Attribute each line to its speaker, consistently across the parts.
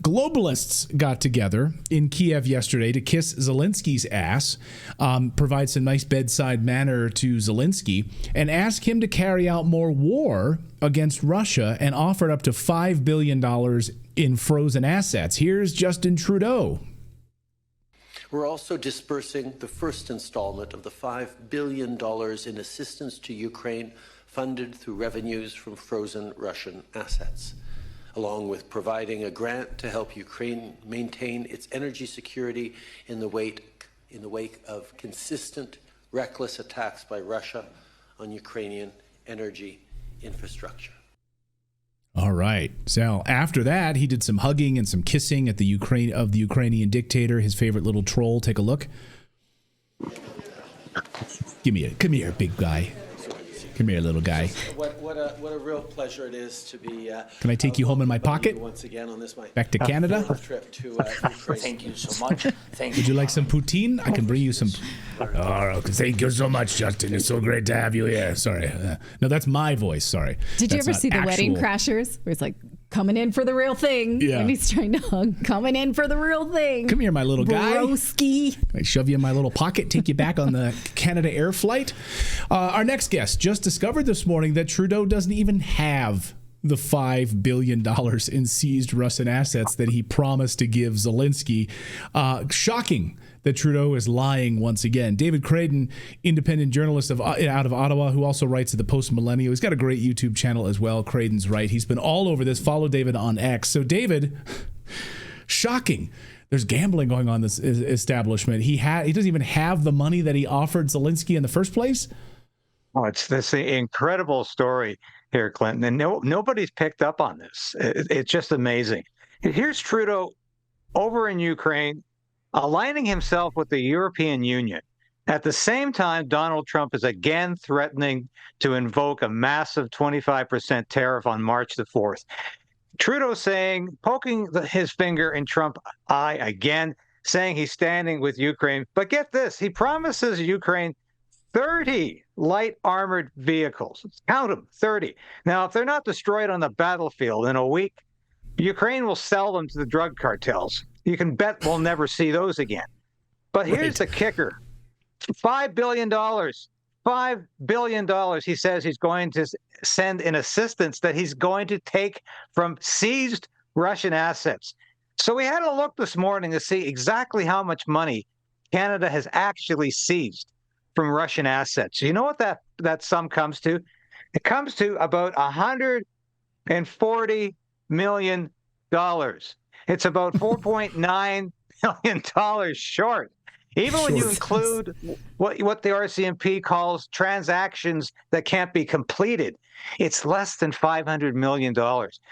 Speaker 1: Globalists got together in Kyiv yesterday to kiss Zelensky's ass, provide some nice bedside manner to Zelensky, and ask him to carry out more war against Russia and offered up to $5 billion in frozen assets. Here's Justin Trudeau.
Speaker 2: We're also dispersing the first installment of the $5 billion in assistance to Ukraine funded through revenues from frozen Russian assets, along with providing a grant to help Ukraine maintain its energy security in the wake of consistent, reckless attacks by Russia on Ukrainian energy infrastructure.
Speaker 1: All right. So after that, he did some hugging and some kissing at the Ukrainian dictator, his favorite little troll. Take a look. Come here, big guy. Come here, little guy.
Speaker 2: What a real pleasure it is to be.
Speaker 1: Can I take you home in my pocket?
Speaker 2: Once again on this
Speaker 1: back to Canada.
Speaker 2: Trip to Ukraine.
Speaker 3: Thank you so much.
Speaker 1: Would you like some poutine? I can bring you some. Oh, thank you so much, Justin. It's so great to have you here. Sorry. No, that's my voice. Sorry.
Speaker 4: Did you ever see the Wedding Crashers? Where it's like, coming in for the real thing.
Speaker 1: Yeah.
Speaker 4: And he's trying to hug. Coming in for the real thing.
Speaker 1: Come here, my little guy.
Speaker 4: Broski.
Speaker 1: I shove you in my little pocket, take you back on the Canada Air flight. Our next guest just discovered this morning that Trudeau doesn't even have the $5 billion in seized Russian assets that he promised to give Zelensky. Shocking that Trudeau is lying once again. David Clayton, independent journalist out of Ottawa, who also writes at the Post Millennial. He's got a great YouTube channel as well, Clayton's Right. He's been all over this. Follow David on X. So David, shocking. There's gambling going on in this establishment. He doesn't even have the money that he offered Zelensky in the first place.
Speaker 5: Oh, it's this incredible story here, Clinton, and nobody's picked up on this. It's just amazing. Here's Trudeau over in Ukraine, aligning himself with the European Union. At the same time, Donald Trump is again threatening to invoke a massive 25% tariff on March the 4th. Trudeau poking his finger in Trump's eye again, saying he's standing with Ukraine. But get this, he promises Ukraine 30 light armored vehicles. Count them, 30. Now, if they're not destroyed on the battlefield in a week, Ukraine will sell them to the drug cartels. You can bet we'll never see those again. But here's the kicker. $5 billion. $5 billion he says he's going to send in assistance that he's going to take from seized Russian assets. So we had a look this morning to see exactly how much money Canada has actually seized from Russian assets. You know what that sum comes to? It comes to about $140 million. It's about $4.9 million short. Even when you include what the RCMP calls transactions that can't be completed, it's less than $500 million.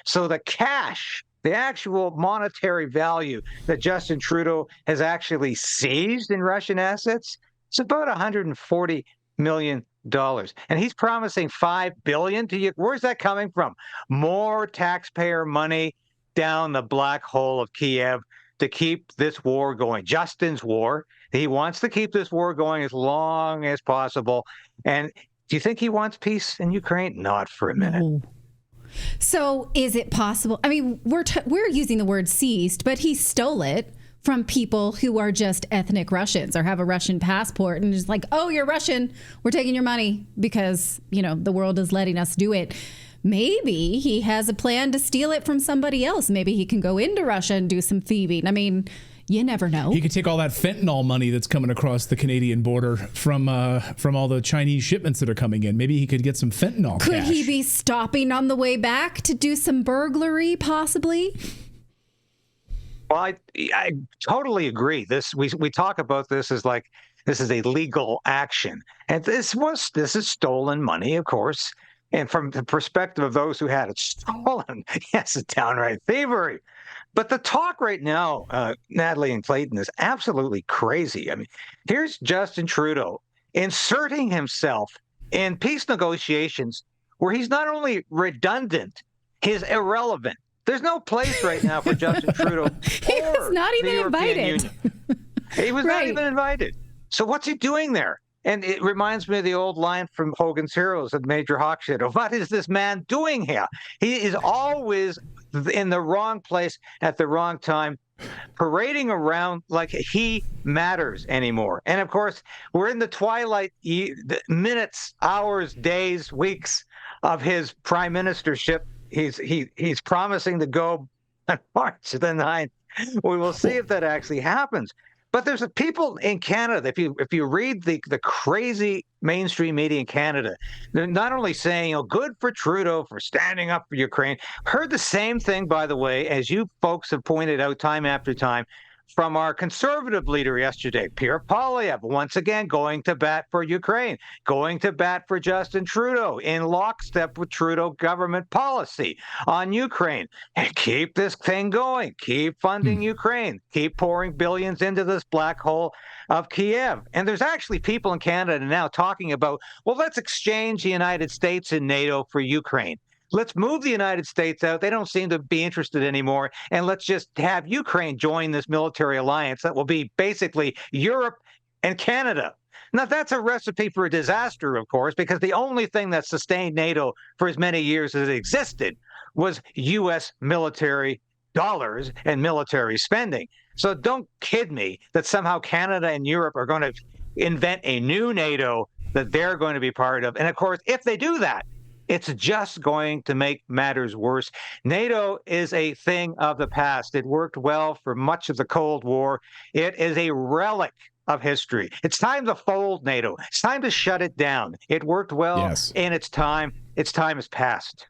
Speaker 5: So the cash, the actual monetary value that Justin Trudeau has actually seized in Russian assets, it's about $140 million. And he's promising $5 billion to you. Where's that coming from? More taxpayer money down the black hole of Kyiv to keep this war going. Justin's war. He wants to keep this war going as long as possible. And do you think he wants peace in Ukraine? Not for a minute.
Speaker 4: No. So is it possible? I mean, we're using the word seized, but he stole it from people who are just ethnic Russians or have a Russian passport and just like, oh, you're Russian. We're taking your money because, the world is letting us do it. Maybe he has a plan to steal it from somebody else. Maybe he can go into Russia and do some thieving. I mean, you never know.
Speaker 1: He could take all that fentanyl money that's coming across the Canadian border from all the Chinese shipments that are coming in. Maybe he could get some fentanyl cash.
Speaker 4: Could he be stopping on the way back to do some burglary, possibly?
Speaker 5: Well, I totally agree. We talk about this as like this is a legal action, and this is stolen money, of course. And from the perspective of those who had it stolen, yes, it's downright thievery. But the talk right now, Natali and Clayton, is absolutely crazy. I mean, here's Justin Trudeau inserting himself in peace negotiations where he's not only redundant, he's irrelevant. There's no place right now for Justin Trudeau.
Speaker 4: He was not even invited.
Speaker 5: He was not even invited. So what's he doing there? And it reminds me of the old line from Hogan's Heroes of Major Hawkshadow. What is this man doing here? He is always in the wrong place at the wrong time, parading around like he matters anymore. And of course, we're in the twilight minutes, hours, days, weeks of his prime ministership. He's promising to go on March the 9th. We will see if that actually happens. But there's people in Canada, if you read the crazy mainstream media in Canada, they're not only saying, good for Trudeau for standing up for Ukraine. Heard the same thing, by the way, as you folks have pointed out time after time, from our conservative leader yesterday, Pierre Poilievre, once again going to bat for Ukraine, going to bat for Justin Trudeau in lockstep with Trudeau government policy on Ukraine. And keep this thing going, keep funding Ukraine, keep pouring billions into this black hole of Kyiv. And there's actually people in Canada now talking about, well, let's exchange the United States and NATO for Ukraine. Let's move the United States out. They don't seem to be interested anymore. And let's just have Ukraine join this military alliance that will be basically Europe and Canada. Now, that's a recipe for a disaster, of course, because the only thing that sustained NATO for as many years as it existed was U.S. military dollars and military spending. So don't kid me that somehow Canada and Europe are going to invent a new NATO that they're going to be part of. And of course, if they do that, it's just going to make matters worse. NATO is a thing of the past. It worked well for much of the Cold War. It is a relic of history. It's time to fold NATO. It's time to shut it down. It worked well in its time. Its time has passed.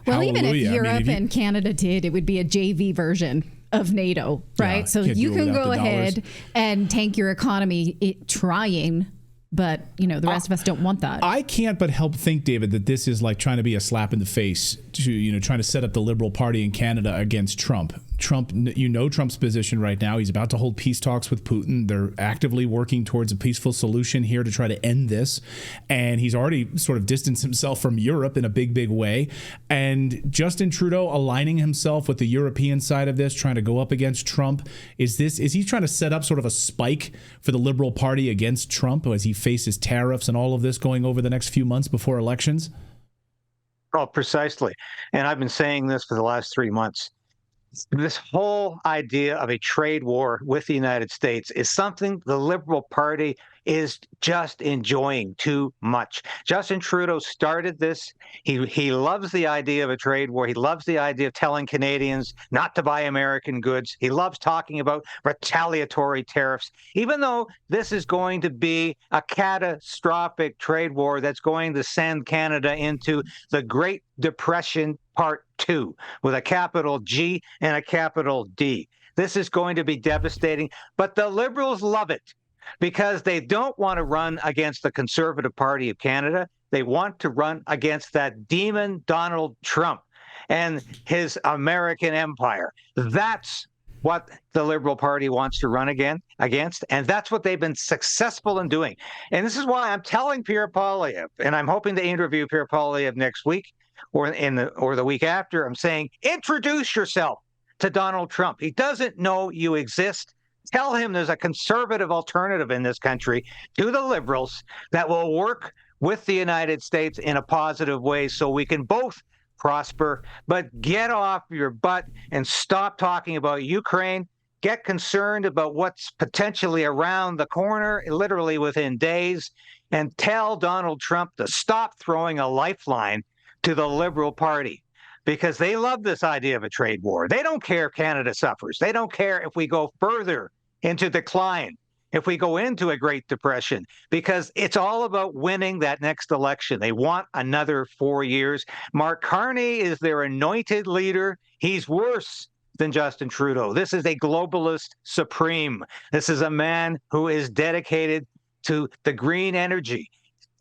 Speaker 4: Well, even if Europe and Canada did, it would be a JV version of NATO, right?
Speaker 1: Yeah,
Speaker 4: so you can go ahead and tank your economy trying. But, the rest of us don't want that.
Speaker 1: I can't but help think, David, that this is like trying to be a slap in the face to, trying to set up the Liberal Party in Canada against Trump. Trump's position right now. He's about to hold peace talks with Putin. They're actively working towards a peaceful solution here to try to end this. And he's already sort of distanced himself from Europe in a big, big way. And Justin Trudeau aligning himself with the European side of this, trying to go up against Trump. Is he trying to set up sort of a spike for the Liberal Party against Trump as he faces tariffs and all of this going over the next few months before elections?
Speaker 5: Oh, precisely. And I've been saying this for the last 3 months. This whole idea of a trade war with the United States is something the Liberal Party is just enjoying too much. Justin Trudeau started this. He loves the idea of a trade war. He loves the idea of telling Canadians not to buy American goods. He loves talking about retaliatory tariffs, even though this is going to be a catastrophic trade war that's going to send Canada into the Great Depression Part 2 with a capital G and a capital D. This is going to be devastating, but the Liberals love it because they don't want to run against the Conservative Party of Canada. They want to run against that demon Donald Trump and his American empire. That's what the Liberal Party wants to run against, and that's what they've been successful in doing. And this is why I'm telling Pierre Poilievre, and I'm hoping to interview Pierre Poilievre next week or the week after. I'm saying, introduce yourself to Donald Trump. He doesn't know you exist. Tell him there's a conservative alternative in this country to the Liberals that will work with the United States in a positive way so we can both prosper. But get off your butt and stop talking about Ukraine. Get concerned about what's potentially around the corner, literally within days, and tell Donald Trump to stop throwing a lifeline to the Liberal Party, because they love this idea of a trade war. They don't care if Canada suffers. They don't care if we go further into decline, if we go into a Great Depression, because it's all about winning that next election. They want another 4 years. Mark Carney is their anointed leader. He's worse than Justin Trudeau. This is a globalist supreme. This is a man who is dedicated to the green energy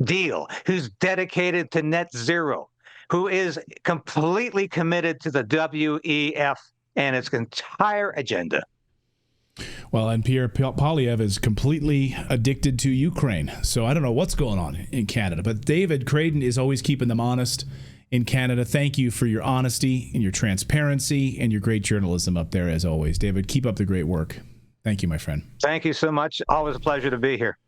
Speaker 5: deal, who's dedicated to net zero, who is completely committed to the WEF and its entire agenda.
Speaker 1: Well, and Pierre Poilievre is completely addicted to Ukraine. So I don't know what's going on in Canada. But David Creighton is always keeping them honest in Canada. Thank you for your honesty and your transparency and your great journalism up there, as always. David, keep up the great work. Thank you, my friend.
Speaker 5: Thank you so much. Always a pleasure to be here.